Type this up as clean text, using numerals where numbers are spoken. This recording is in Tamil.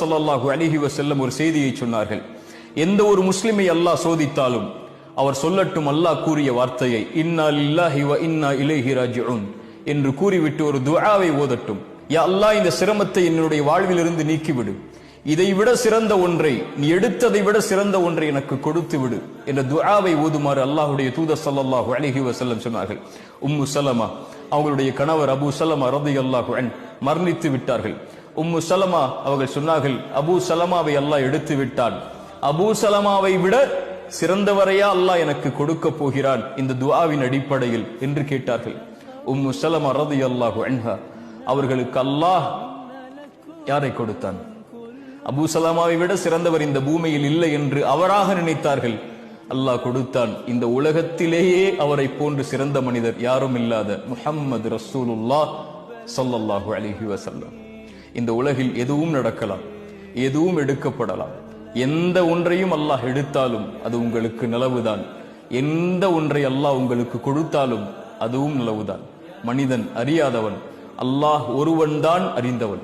ஸல்லல்லாஹு அலைஹி வஸல்லம் ஒரு செய்தியை சொன்னார்கள். எந்த ஒரு முஸ்லிமை அல்லாஹ் சோதித்தாலும் அவர் சொல்லட்டும் அல்லாஹ் கூறிய வார்த்தையை, இன்னா லில்லாஹி வ இன்னா இலைஹி ராஜிஊன் என்று கூறிவிட்டு ஒரு துஆவை ஓதட்டும். யா அல்லாஹ், இந்த சிரமத்தை என்னுடைய வாழ்விலிருந்து நீக்கிவிடு, இதைவிட சிறந்த ஒன்றை, நீ எடுத்ததை விட சிறந்த ஒன்றை எனக்கு கொடுத்து விடு என்ற துஆவை ஓதுமாறு அல்லாஹ்வுடைய தூதர் ஸல்லல்லாஹு அலைஹி வஸல்லம் சொன்னார்கள். உம்மு சலமா, அவங்களுடைய கணவர் அபூ சலமா ரலியல்லாஹு அன்ஹு மரணித்து விட்டார்கள். உம்மு சலமா அவர்கள் சொன்னார்கள், அபூ சலமாவை அல்லாஹ் எடுத்து விட்டான், அபூ சலமாவை விட சிறந்தவரையா அல்லாஹ் எனக்கு கொடுக்க போகிறான் இந்த துஆவின் அடிப்படையில் என்று கேட்டார்கள். உம்மு சலமா ரலியல்லாஹு அன்ஹா அவர்களுக்கு அல்லாஹ் யாரை கொடுத்தான்? அபூ சலமாவை விட சிறந்தவர் இந்த பூமியில் இல்லை என்று அவராக நினைத்தார்கள். அல்லாஹ் கொடுத்தான், இந்த உலகத்திலேயே அவரை போன்று சிறந்த மனிதர் யாரும் இல்லாத முஹம்மது ரசூலுல்லாஹ் ஸல்லல்லாஹு அலைஹி வஸல்லம். இந்த உலகில் எதுவும் நடக்கலாம், எதுவும் எடுக்கப்படலாம், எந்த ஒன்றையும் அல்லாஹ் எடுத்தாலும் அது உங்களுக்கு நலவுதான், எந்த ஒன்றை அல்லாஹ் உங்களுக்கு கொடுத்தாலும் அதுவும் நலவுதான். மனிதன் அறியாதவன், அல்லாஹ் ஒருவன் தான் அறிந்தவன்.